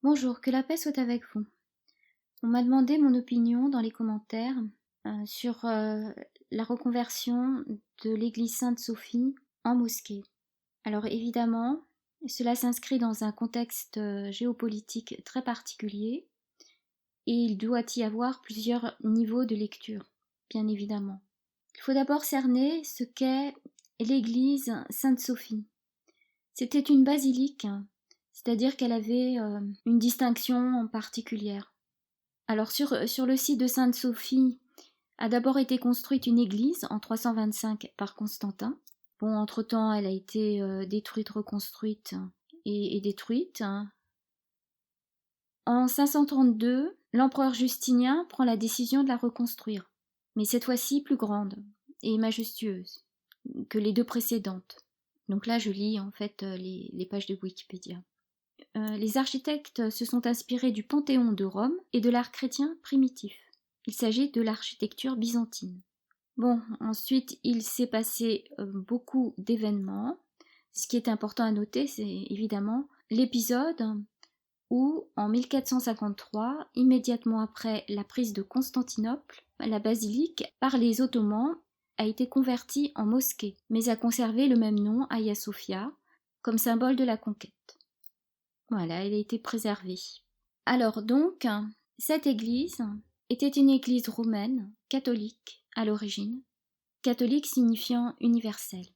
Bonjour, que la paix soit avec vous. On m'a demandé mon opinion dans les commentaires sur la reconversion de l'église Sainte-Sophie en mosquée. Alors évidemment, cela s'inscrit dans un contexte géopolitique très particulier et il doit y avoir plusieurs niveaux de lecture, bien évidemment. Il faut d'abord cerner ce qu'est l'église Sainte-Sophie. C'était une basilique, c'est-à-dire qu'elle avait une distinction particulière. Alors sur le site de Sainte-Sophie a d'abord été construite une église en 325 par Constantin. Bon, entre-temps, elle a été détruite, reconstruite et détruite. En 532, l'empereur Justinien prend la décision de la reconstruire, mais cette fois-ci plus grande et majestueuse que les deux précédentes. Donc là, je lis en fait les pages de Wikipédia. Les architectes se sont inspirés du Panthéon de Rome et de l'art chrétien primitif. Il s'agit de l'architecture byzantine. Bon, ensuite, il s'est passé beaucoup d'événements. Ce qui est important à noter, c'est évidemment l'épisode où, en 1453, immédiatement après la prise de Constantinople, la basilique, par les Ottomans, a été convertie en mosquée, mais a conservé le même nom, Hagia Sophia, comme symbole de la conquête. Voilà, elle a été préservée. Alors donc, cette église était une église romaine, catholique à l'origine, catholique signifiant universel.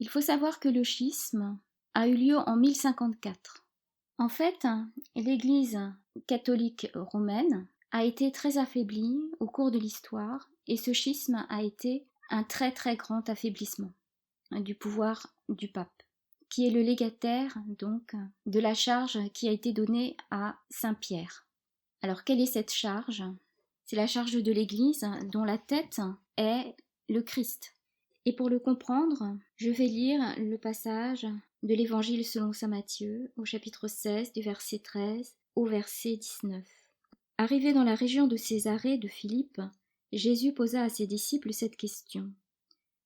Il faut savoir que le schisme a eu lieu en 1054. En fait, l'église catholique romaine a été très affaiblie au cours de l'histoire et ce schisme a été un très très grand affaiblissement du pouvoir du pape, qui est le légataire donc de la charge qui a été donnée à Saint Pierre. Alors quelle est cette charge? C'est la charge de l'Église dont la tête est le Christ. Et pour le comprendre, je vais lire le passage de l'Évangile selon saint Matthieu au chapitre 16 du verset 13 au verset 19. Arrivé dans la région de Césarée de Philippe, Jésus posa à ses disciples cette question.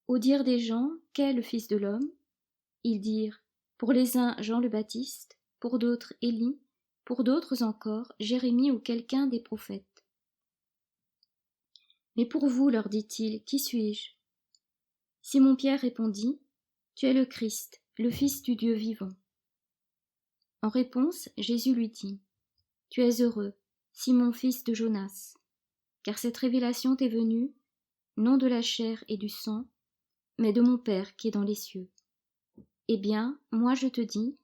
Au dire des gens, qu'est le Fils de l'homme? Ils dirent, pour les uns Jean le Baptiste, pour d'autres Élie, pour d'autres encore Jérémie ou quelqu'un des prophètes. Mais pour vous, leur dit-il, qui suis-je? Simon-Pierre répondit, tu es le Christ, le Fils du Dieu vivant. En réponse, Jésus lui dit, tu es heureux, Simon fils de Jonas, car cette révélation t'est venue, non de la chair et du sang, mais de mon Père qui est dans les cieux. Eh bien, moi je te dis,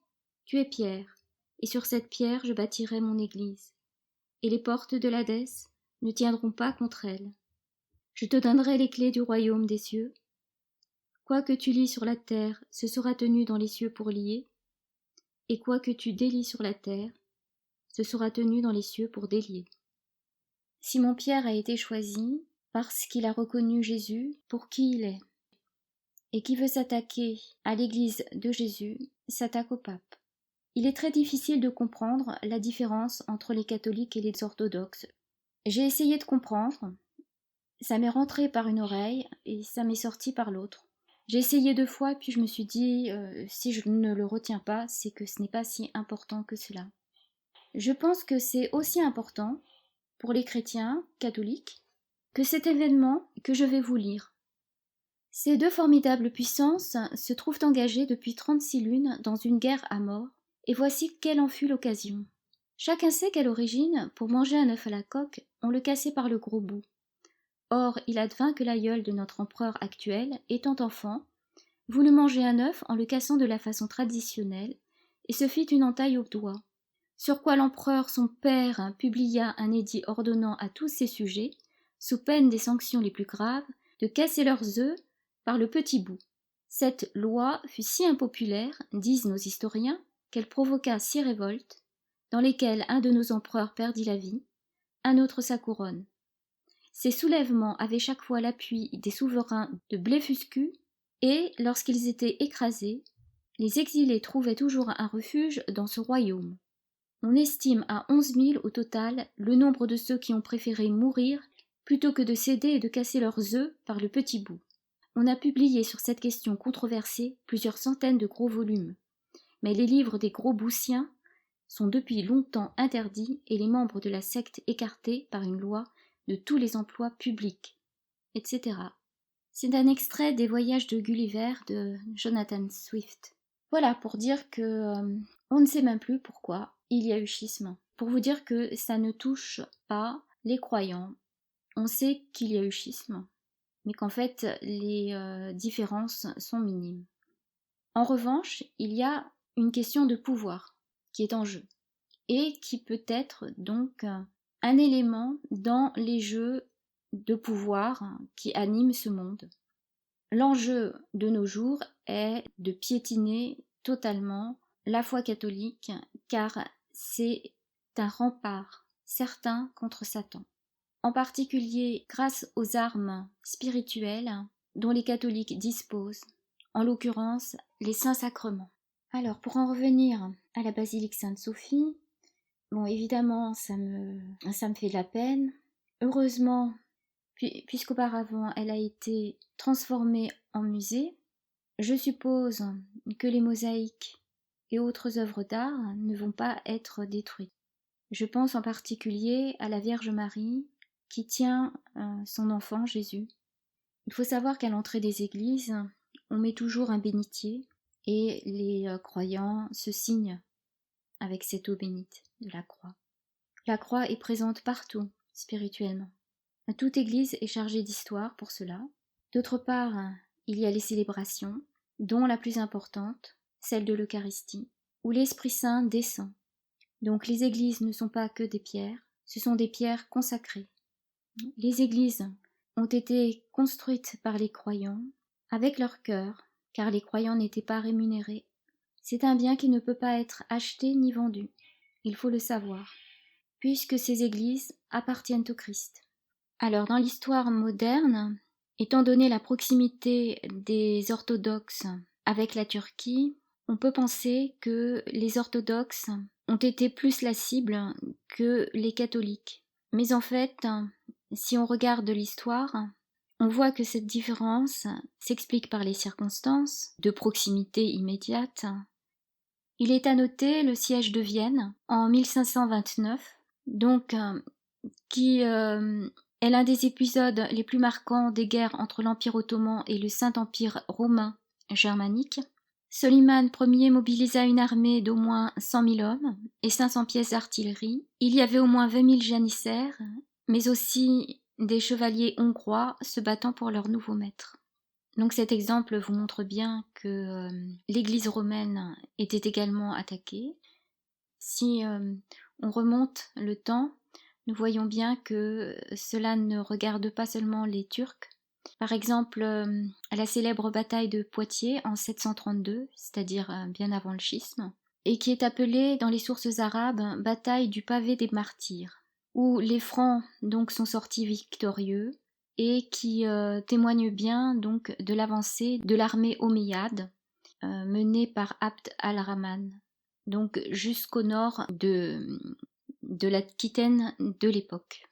tu es Pierre, et sur cette pierre je bâtirai mon église, et les portes de l'Hadès ne tiendront pas contre elle. Je te donnerai les clés du royaume des cieux. Quoi que tu lis sur la terre, ce sera tenu dans les cieux pour lier, et quoi que tu délies sur la terre, ce sera tenu dans les cieux pour délier. Simon-Pierre a été choisi parce qu'il a reconnu Jésus pour qui il est. Et qui veut s'attaquer à l'Église de Jésus s'attaque au pape. Il est très difficile de comprendre la différence entre les catholiques et les orthodoxes. J'ai essayé de comprendre, ça m'est rentré par une oreille et ça m'est sorti par l'autre. J'ai essayé 2 fois puis je me suis dit si je ne le retiens pas, c'est que ce n'est pas si important que cela. Je pense que c'est aussi important pour les chrétiens catholiques que cet événement que je vais vous lire. Ces 2 formidables puissances se trouvent engagées depuis 36 lunes dans une guerre à mort, et voici quelle en fut l'occasion. Chacun sait qu'à l'origine, pour manger un œuf à la coque, on le cassait par le gros bout. Or, il advint que l'aïeul de notre empereur actuel, étant enfant, voulut manger un œuf en le cassant de la façon traditionnelle, et se fit une entaille au doigt. Sur quoi l'empereur son père publia un édit ordonnant à tous ses sujets, sous peine des sanctions les plus graves, de casser leurs œufs par le petit bout. Cette loi fut si impopulaire, disent nos historiens, qu'elle provoqua 6 révoltes, dans lesquelles un de nos empereurs perdit la vie, un autre sa couronne. Ces soulèvements avaient chaque fois l'appui des souverains de Blefuscu, et, lorsqu'ils étaient écrasés, les exilés trouvaient toujours un refuge dans ce royaume. On estime à 11 000 au total le nombre de ceux qui ont préféré mourir plutôt que de céder et de casser leurs œufs par le petit bout. On a publié sur cette question controversée plusieurs centaines de gros volumes, mais les livres des gros boussiens sont depuis longtemps interdits et les membres de la secte écartés par une loi de tous les emplois publics, etc. C'est un extrait des Voyages de Gulliver de Jonathan Swift. Voilà, pour dire que on ne sait même plus pourquoi il y a eu schisme. Pour vous dire que ça ne touche pas les croyants. On sait qu'il y a eu schisme, mais qu'en fait les différences sont minimes. En revanche, il y a une question de pouvoir qui est en jeu et qui peut être donc un élément dans les jeux de pouvoir qui animent ce monde. L'enjeu de nos jours est de piétiner totalement la foi catholique car c'est un rempart certain contre Satan. En particulier grâce aux armes spirituelles dont les catholiques disposent, en l'occurrence les saints sacrements. Alors pour en revenir à la basilique Sainte-Sophie, bon évidemment ça me fait de la peine. Heureusement, puisqu'auparavant elle a été transformée en musée, je suppose que les mosaïques et autres œuvres d'art ne vont pas être détruites. Je pense en particulier à la Vierge Marie qui tient son enfant Jésus. Il faut savoir qu'à l'entrée des églises, on met toujours un bénitier et les croyants se signent avec cette eau bénite de la croix. La croix est présente partout, spirituellement. Toute église est chargée d'histoire pour cela. D'autre part, il y a les célébrations, dont la plus importante, celle de l'Eucharistie, où l'Esprit Saint descend. Donc les églises ne sont pas que des pierres, ce sont des pierres consacrées. Les églises ont été construites par les croyants avec leur cœur, car les croyants n'étaient pas rémunérés. C'est un bien qui ne peut pas être acheté ni vendu, il faut le savoir, puisque ces églises appartiennent au Christ. Alors dans l'histoire moderne, étant donné la proximité des orthodoxes avec la Turquie, on peut penser que les orthodoxes ont été plus la cible que les catholiques. Mais en fait, si on regarde l'histoire, on voit que cette différence s'explique par les circonstances de proximité immédiate. Il est à noter le siège de Vienne en 1529, donc qui est l'un des épisodes les plus marquants des guerres entre l'Empire ottoman et le Saint-Empire romain germanique. Soliman Ier mobilisa une armée d'au moins 100 000 hommes et 500 pièces d'artillerie. Il y avait au moins 20 000 janissaires, mais aussi des chevaliers hongrois se battant pour leur nouveau maître. Donc cet exemple vous montre bien que l'église romaine était également attaquée. Si on remonte le temps, nous voyons bien que cela ne regarde pas seulement les Turcs. Par exemple, à la célèbre bataille de Poitiers en 732, c'est-à-dire bien avant le schisme, et qui est appelée dans les sources arabes bataille du pavé des martyrs, où les Francs donc sont sortis victorieux et qui témoigne bien donc de l'avancée de l'armée omeyyade menée par Abd al-Rahman, donc jusqu'au nord de l'Aquitaine de l'époque.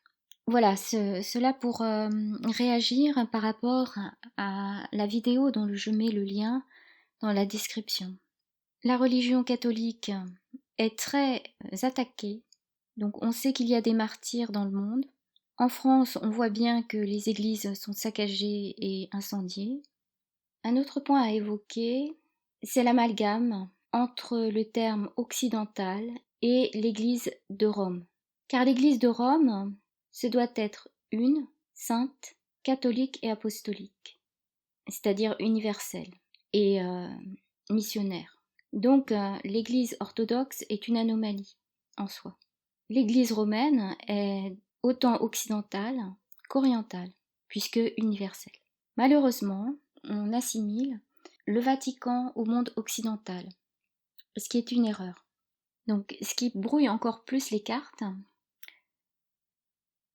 Voilà, cela pour réagir par rapport à la vidéo dont je mets le lien dans la description. La religion catholique est très attaquée, donc on sait qu'il y a des martyrs dans le monde. En France, on voit bien que les églises sont saccagées et incendiées. Un autre point à évoquer, c'est l'amalgame entre le terme occidental et l'église de Rome. Car l'église de Rome, ce doit être une, sainte, catholique et apostolique, c'est-à-dire universelle et missionnaire. Donc l'église orthodoxe est une anomalie en soi. L'église romaine est autant occidentale qu'orientale, puisque universelle. Malheureusement, on assimile le Vatican au monde occidental, ce qui est une erreur. Donc, ce qui brouille encore plus les cartes,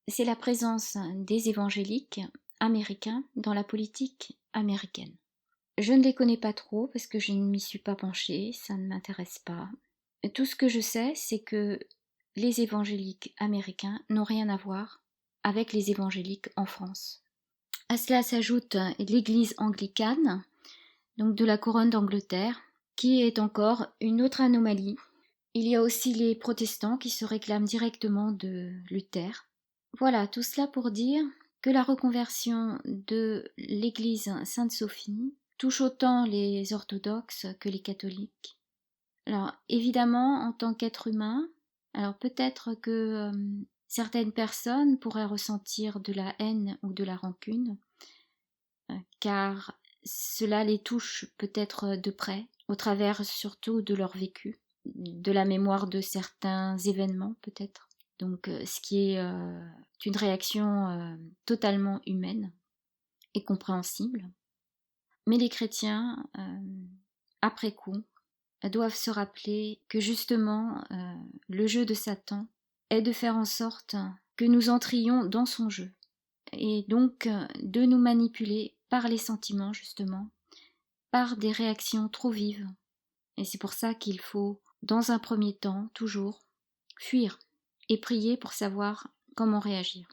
c'est la présence des évangéliques américains dans la politique américaine. Je ne les connais pas trop parce que je ne m'y suis pas penchée, ça ne m'intéresse pas. Tout ce que je sais, c'est que les évangéliques américains n'ont rien à voir avec les évangéliques en France. À cela s'ajoute l'église anglicane, donc de la couronne d'Angleterre, qui est encore une autre anomalie, Il y a aussi les protestants qui se réclament directement de Luther. Voilà, tout cela pour dire que la reconversion de l'église Sainte-Sophie touche autant les orthodoxes que les catholiques. Alors évidemment, en tant qu'être humain, alors peut-être que certaines personnes pourraient ressentir de la haine ou de la rancune, car cela les touche peut-être de près, au travers surtout de leur vécu, de la mémoire de certains événements peut-être. Donc ce qui est une réaction totalement humaine et compréhensible. Mais les chrétiens, après coup, doivent se rappeler que justement le jeu de Satan est de faire en sorte que nous entrions dans son jeu et donc de nous manipuler par les sentiments justement, par des réactions trop vives. Et c'est pour ça qu'il faut, dans un premier temps, toujours fuir et prier pour savoir comment réagir.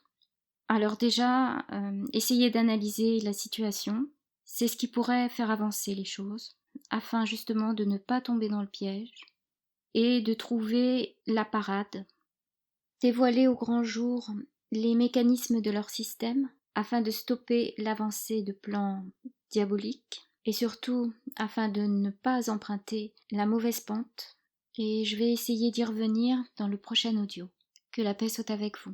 Alors déjà, essayer d'analyser la situation, c'est ce qui pourrait faire avancer les choses, afin justement de ne pas tomber dans le piège et de trouver la parade, dévoiler au grand jour les mécanismes de leur système afin de stopper l'avancée de plans diaboliques et surtout afin de ne pas emprunter la mauvaise pente. Et je vais essayer d'y revenir dans le prochain audio. Que la paix soit avec vous.